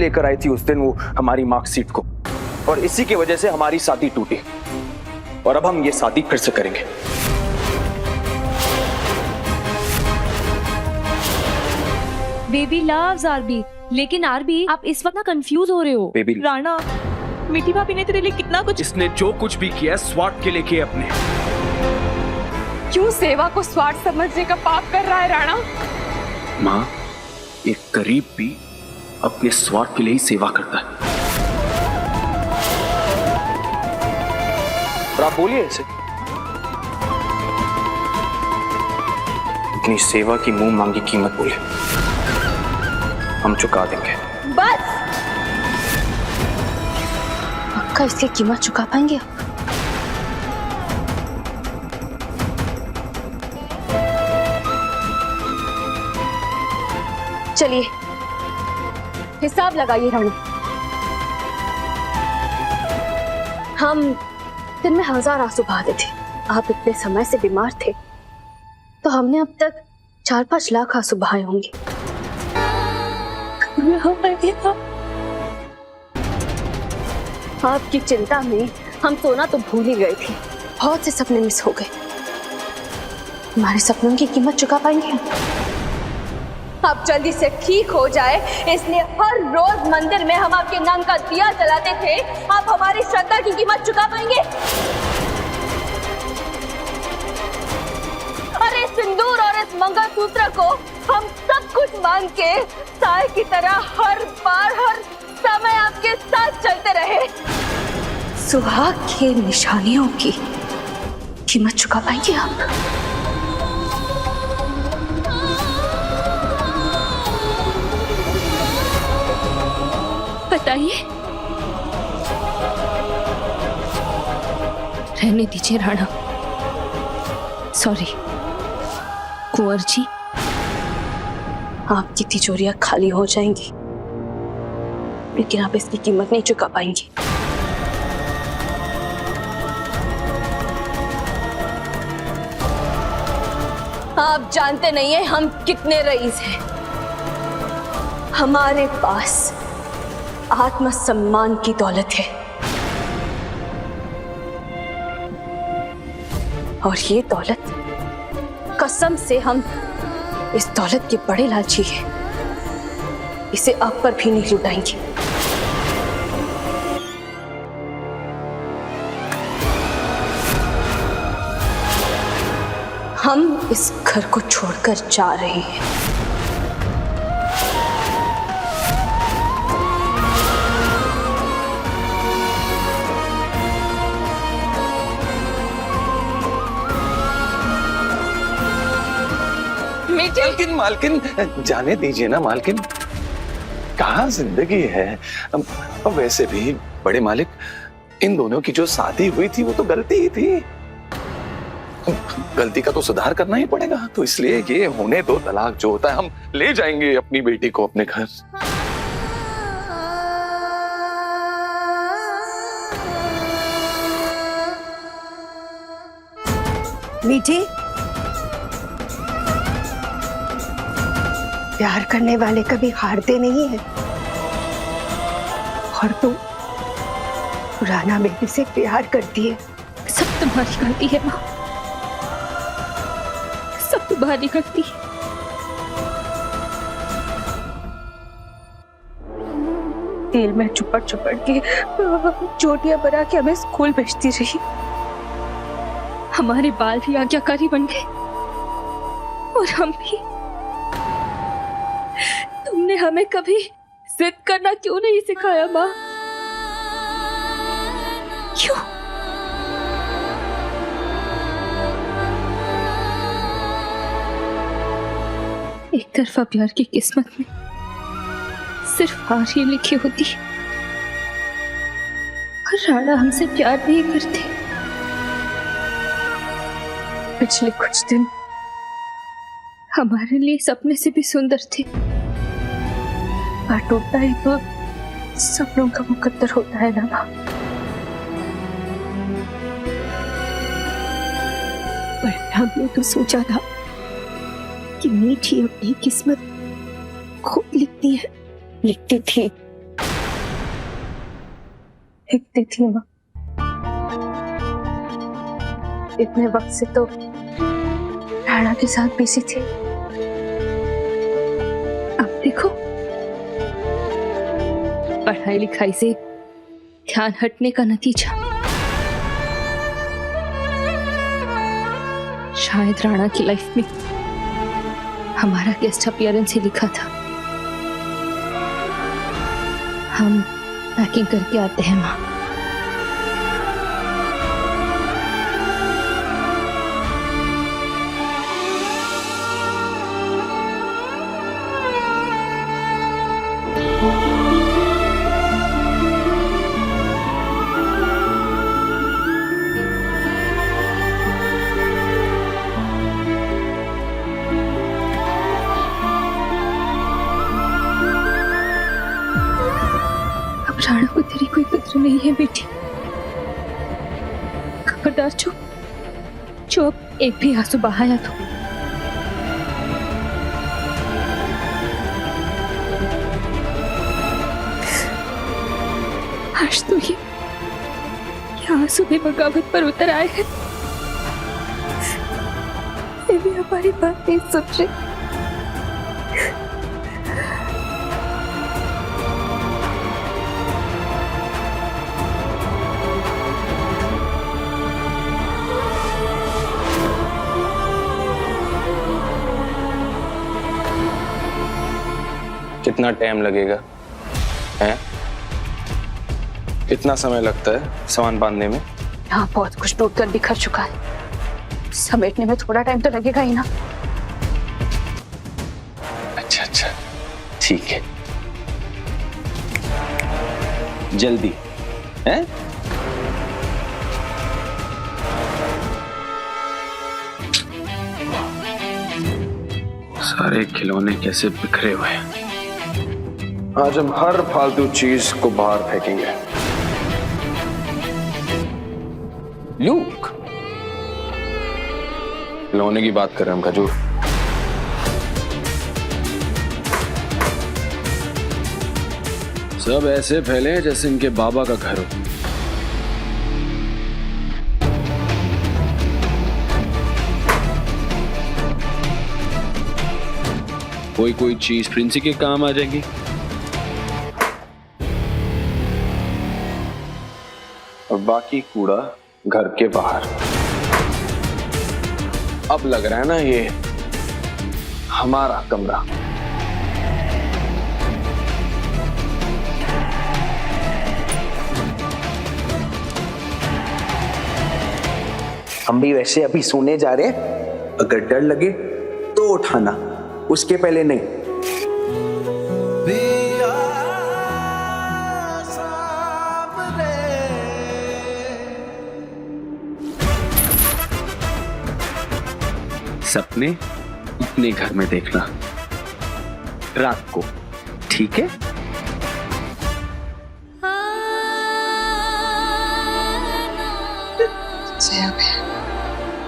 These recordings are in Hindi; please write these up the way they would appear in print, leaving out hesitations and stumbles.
लेकर आई थी उस दिन वो हमारी मार्कशीट को, और इसी की वजह से हमारी शादी टूटी। और अब हम ये शादी फिर से करेंगे। बेबी लव्स आरबी, लेकिन आरबी आप इस वक्त ना कंफ्यूज हो रहे हो। बेबी राणा, मीठी भाभी ने तेरे लिए कितना कुछ। इसने जो कुछ भी किया स्वार्थ के लिए किया अपने। क्यों सेवा को स्वार्थ समझने का पाप कर रहा है राणा? माँ, एक गरीब भी अपने स्वार्थ के लिए ही सेवा करता है। और आप बोलिए इसे, इतनी सेवा की मुंह मांगी कीमत बोले, हम चुका देंगे। बस, पक्का इसकी कीमत चुका पाएंगे? चलिए हिसाब लगाइए रानी। हम दिन में 1000 आंसू बहाते थे। आप इतने समय से बीमार थे तो हमने अब तक 4-5 लाख आंसू बहाए होंगे। आपकी चिंता में हम सोना तो भूल ही गए थे। बहुत से सपने मिस हो गए। हमारे सपनों की कीमत चुका पाएंगे हम? आप जल्दी से ठीक हो जाए, इसलिए हर रोज मंदिर में हम आपके नाम का दिया जलाते थे। आप हमारी श्रद्धा की कीमत चुका पाएंगे? और इस सिंदूर और इस मंगलसूत्र को हम सब कुछ मान के साय की तरह हर बार हर समय आपके साथ चलते रहे। सुहाग की निशानियों की कीमत चुका पाएंगे आप? बताइए। रहने दीजिए राणा, सॉरी। कुंवर जी, आपकी तिजोरियां खाली हो जाएंगी, लेकिन आप इसकी कीमत नहीं चुका पाएंगी। आप जानते नहीं हैं हम कितने रईस हैं। हमारे पास आत्मसम्मान की दौलत है, और ये दौलत, कसम से हम इस दौलत के बड़े लालची हैं। इसे आप पर भी नहीं लुटाएंगे। हम इस घर को छोड़कर जा रहे हैं। मालकिन, मालकिन, जाने दीजिए ना मालकिन। कहाँ जिंदगी है। अब वैसे भी बड़े मालिक, इन दोनों की जो शादी हुई थी वो तो गलती ही थी। गलती का तो सुधार करना ही पड़ेगा, तो इसलिए ये होने दो। तलाक जो होता है हम ले जाएंगे अपनी बेटी को अपने घर। मीठी, प्यार करने वाले कभी हारते नहीं है। और तू राणा बेटी से प्यार करती है। सब तुम्हारी गलती है माँ, सब तुम्हारी गलती है। तेल में चुपड़ चुपड़ के चोटियां बना के हमें स्कूल भेजती रही। हमारे बाल भी आज्ञाकारी बन गए, और हम भी। तुमने हमें कभी जिद करना क्यों नहीं सिखाया माँ? क्यों? एक तरफा प्यार की किस्मत में सिर्फ हार ही लिखी होती, और राणा हमसे प्यार नहीं करते। पिछले कुछ दिन हमारे लिए सपने से भी सुंदर थे। पर टूटता है तो सपनों का मुकद्दर होता है ना माँ। पर हमने तो सोचा था कि मीठी अपनी किस्मत खुद लिखती थी, लिखती थी माँ। इतने वक्त से तो राणा के साथ बिजी थी। अब देखो, पढ़ाई लिखाई से ध्यान हटने का नतीजा। शायद राणा की लाइफ में हमारा गेस्ट अपीयरेंस ही लिखा था। हम पैकिंग करके आते हैं माँ। राणा को तेरी कोई कदर नहीं है बेटी। खबरदार जो अब एक भी आंसू बहाया तो आज तो ये आंसू भी बगावत पर उतर आए हैं। ये भी हमारी बात नहीं सुन रही। कितना टाइम लगेगा हैं? कितना समय लगता है सामान बांधने में? हाँ, बहुत कुछ टूट कर बिखर चुका है। समेटने में थोड़ा टाइम तो लगेगा ही ना। अच्छा अच्छा, ठीक है। जल्दी हैं? सारे खिलौने कैसे बिखरे हुए हैं। आज हम हर फालतू चीज को बाहर फेंकेंगे। लूक, खिलौने की बात कर रहे हैं हम खजूर। सब ऐसे फैले हैं जैसे इनके बाबा का घर हो। कोई चीज प्रिंसी के काम आ जाएगी। और बाकी कूड़ा घर के बाहर। अब लग रहा है ना ये हमारा कमरा। हम भी वैसे अभी सोने जा रहे हैं। अगर डर लगे तो उठाना, उसके पहले नहीं। सपने अपने घर में देखना रात को, ठीक है?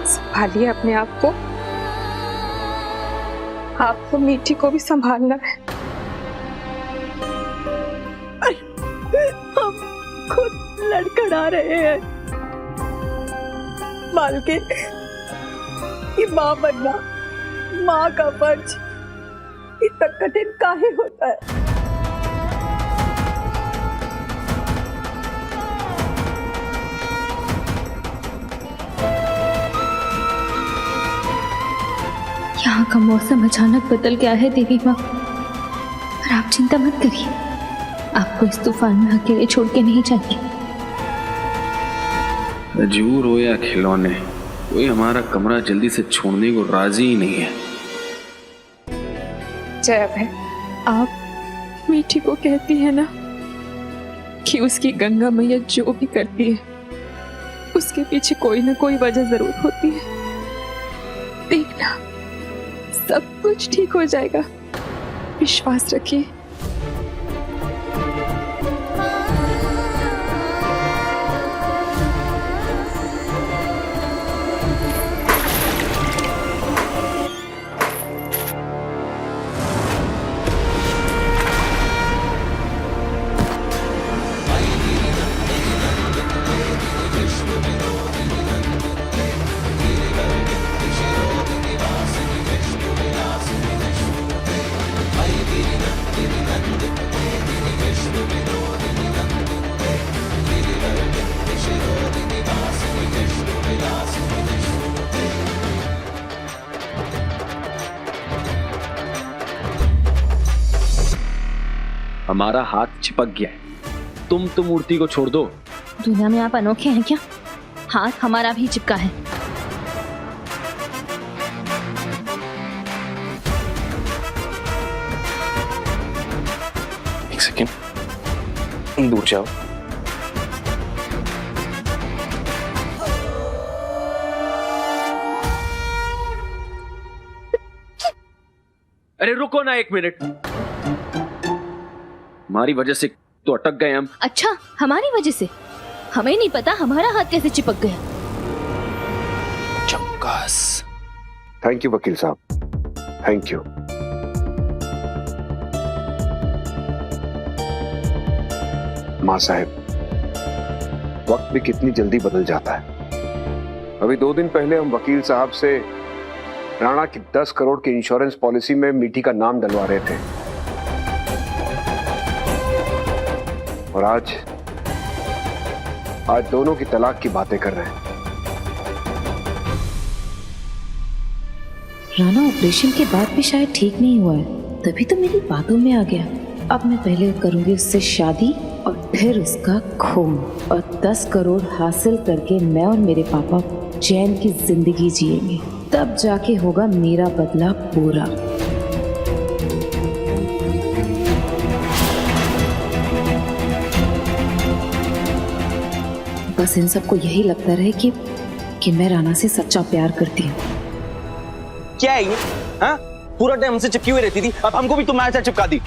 संभालिए अपने आप को। आपको मीठी को भी संभालना है। हम खुद लड़खड़ा रहे हैं। मालकिन, ये माँ बनना, माँ का फर्ज इतना कठिन काहे होता है? यहाँ का मौसम अचानक बदल गया है देवी माँ, पर आप चिंता मत करिए, आपको इस तूफान में अकेले छोड़ के नहीं जाएंगे। खजूर हो या खिलौने, कोई हमारा कमरा जल्दी से छोड़ने को राजी ही नहीं है। जय बहन, आप मीठी को कहती है ना कि उसकी गंगा मैया जो भी करती है उसके पीछे कोई ना कोई वजह जरूर होती है। देखना सब कुछ ठीक हो जाएगा, विश्वास रखिए। हमारा हाथ चिपक गया है। तुम मूर्ति को छोड़ दो। दुनिया में आप अनोखे हैं क्या? हाथ हमारा भी चिपका है। एक सेकेंड, दूर जाओ। अरे रुको ना एक मिनट, हमारी वजह से तो अटक गए हम। अच्छा, हमारी वजह से? हमें नहीं पता हमारा हाथ कैसे चिपक गया। चौकस। थैंक यू वकील साहब, थैंक यू। मां साहब, वक्त भी कितनी जल्दी बदल जाता है। अभी 2 दिन पहले हम वकील साहब से राणा की 10 करोड़ की इंश्योरेंस पॉलिसी में मीठी का नाम डलवा रहे थे, और आज दोनों की तलाक की बातें कर रहे हैं। राणा ऑपरेशन के बाद भी शायद ठीक नहीं हुआ है, तभी तो मेरी बातों में आ गया। अब मैं पहले करूंगी उससे शादी और फिर उसका खून, और 10 करोड़ हासिल करके मैं और मेरे पापा चैन की जिंदगी जिएंगे। तब जाके होगा मेरा बदला पूरा। बस इन सबको यही लगता रहे कि मैं राणा से सच्चा प्यार करती हूँ। क्या है ये? हाँ, पूरा टाइम हमसे चिपकी हुई रहती थी, अब हमको भी तुम्हारे साथ चिपका दी।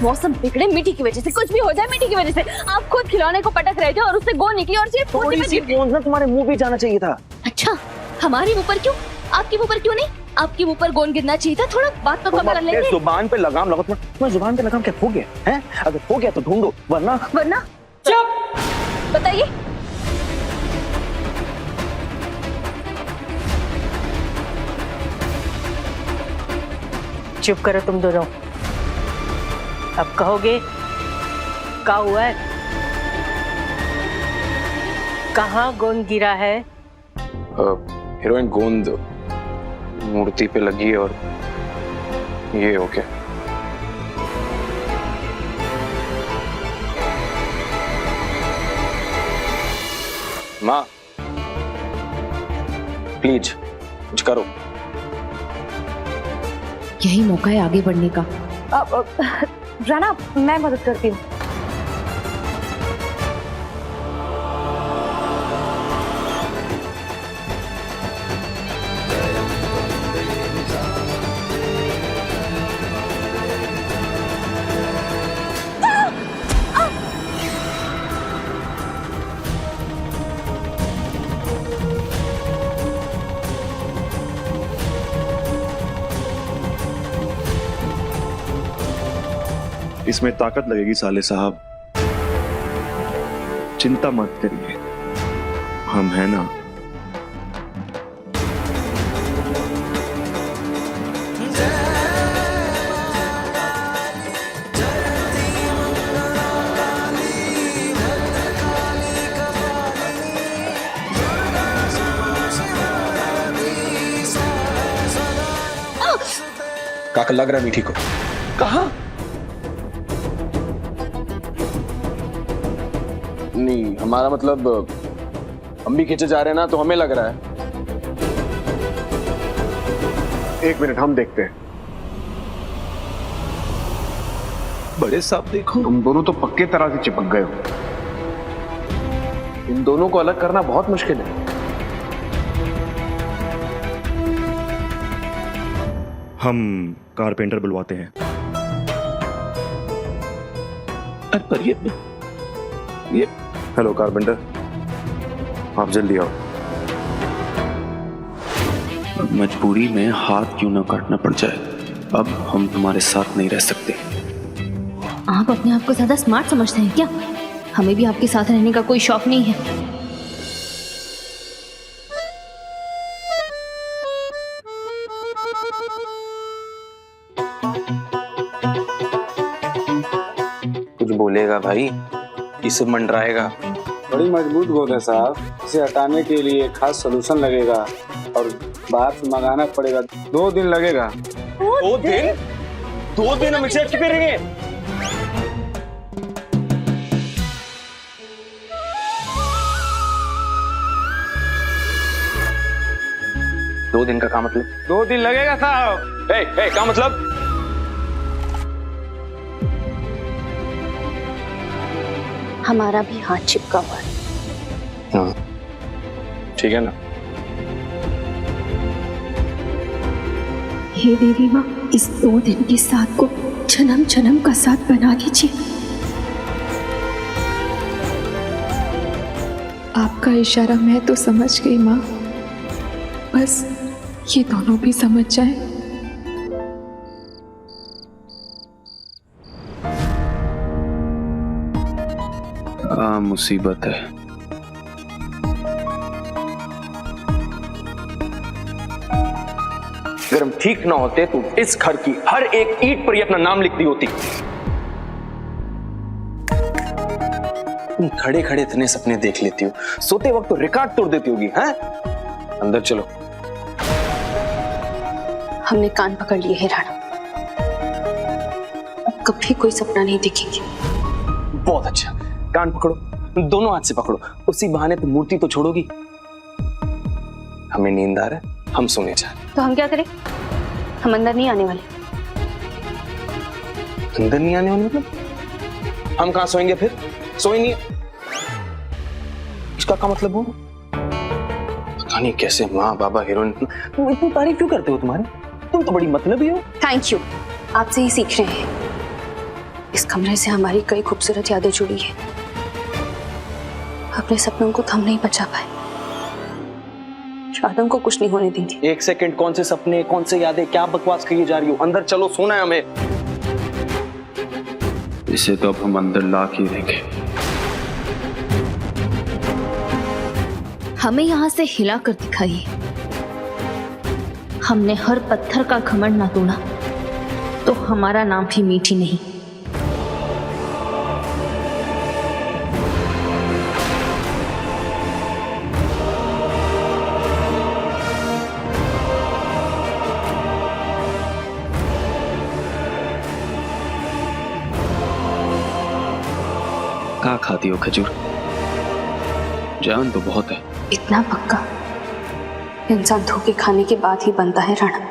मौसम बिगड़े मिट्टी की वजह से, कुछ भी हो जाए मिट्टी की वजह से। आप खुद खिलौने को पटक रहे थे और उससे गोंद निकली और सिर्फ थोड़ी सी गोंद ना तुम्हारे मुंह पे जाना चाहिए था। अच्छा, हमारे मुंह पर क्यों? आपके मुंह पर क्यों नहीं? आपके मुंह पर गोंद गिरना चाहिए था। थोड़ा बात तो कम कर लेंगे। जुबान पे लगाम लगाओ। तुम्हारी जुबान पे लगाम क्या हो गया है? अगर हो गया तो ढूंढो, वरना चुप। बताइए। चुप करो तुम दोनों। अब कहोगे क्या हुआ है? कहाँ गोंद गिरा है? हीरोइन, गोंद मूर्ति पे लगी है और ये हो गया। माँ प्लीज कुछ करो। यही मौका है आगे बढ़ने का। राणा, मैं मदद करती हूँ। इसमें ताकत लगेगी साले साहब, चिंता मत करिए, हम हैं ना। काका लग रहा है मीठी को। कहा? नहीं, हमारा मतलब हम भी खींचे जा रहे हैं ना, तो हमें लग रहा है। 1 मिनट, हम देखते हैं। बड़े साहब देखो, तुम दोनों तो पक्के तरह से चिपक गए हो। इन दोनों को अलग करना बहुत मुश्किल है। हम कारपेंटर बुलवाते हैं। अरे पर ये हेलो कारपेंटर, आप जल्दी आओ। मजबूरी में हाथ क्यों ना काटना पड़ जाए, अब हम तुम्हारे साथ नहीं रह सकते। आप अपने आप को ज्यादा स्मार्ट समझते हैं क्या? हमें भी आपके साथ रहने का कोई शौक नहीं है। कुछ बोलेगा भाई, इसे मंडराएगा। बड़ी मजबूत गोद है साहब, इसे हटाने के लिए खास सोल्यूशन लगेगा और बाहर से मंगाना पड़ेगा। 2 दिन लगेगा। 2 दिन? 2 दिन हम इसे अटके रहेंगे। दो दिन का क्या मतलब? 2 दिन लगेगा साहब। क्या मतलब? हमारा भी हाथ चिपका हुआ है। हाँ ठीक है ना। हे देवी माँ, इस 2 दिन के साथ को जन्म जन्म का साथ बना दीजिए। आपका इशारा मैं तो समझ गई माँ, बस ये दोनों भी समझ जाए। मुसीबत है। अगर हम ठीक ना होते तो इस घर की हर एक ईंट पर ही अपना नाम लिख दी होती। तुम खड़े खड़े इतने सपने देख लेती हो, सोते वक्त तो रिकॉर्ड तोड़ देती होगी। हैं? अंदर चलो। हमने कान पकड़ लिए हैं राणा, अब कभी कोई सपना नहीं देखेंगे। बहुत अच्छा, कान पकड़ो, दोनों हाथ से पकड़ो, उसी बहाने तो मूर्ति तो छोड़ोगी। हमें नींद आ रहा है, हम सोने जा रहे। तो हम क्या करें? हम अंदर नहीं आने वाले। अंदर नहीं आने वाले मतलब? हम कहां सोएंगे फिर? सोएंगे। इसका क्या मतलब हो? पता नहीं कैसे माँ बाबा हीरोइन, तुम इतनी तारीफ क्यों करते हो? तुम्हारी तुम तो बड़ी मतलबी हो। थैंक यू, आपसे ही सीख रहे हैं। इस कमरे से हमारी कई खूबसूरत यादें जुड़ी है। अपने सपनों को तो हम नहीं बचा पाए, शादों को कुछ नहीं होने देंगे। 1 सेकंड, कौन से सपने, कौन से यादें, क्या बकवास करी जा रही हो? अंदर चलो, सोना है हमें। इसे तो अब हम अंदर ला के देंगे। हमें यहाँ से हिला कर दिखाइए। हमने हर पत्थर का घमंड ना तोड़ा तो हमारा नाम भी मीठी नहीं। क्या खाती हो खजूर? जान तो बहुत है। इतना पक्का इंसान धोखे खाने के बाद ही बनता है राणा।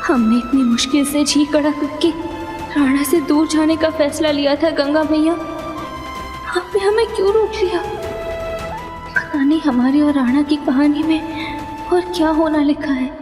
हमने इतनी मुश्किल से जी कड़ा करके राणा से दूर जाने का फैसला लिया था। गंगा मैया, आपने हमें क्यों रोक लिया? पता नहीं हमारी और राणा की कहानी में और क्या होना लिखा है।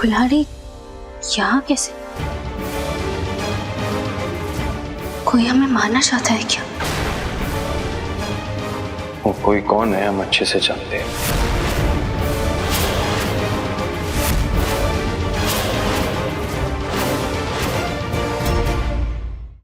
कुल्हाड़ी यहाँ कैसे? कोई हमें मारना चाहता है क्या? वो कोई कौन है हम अच्छे से जानते हैं।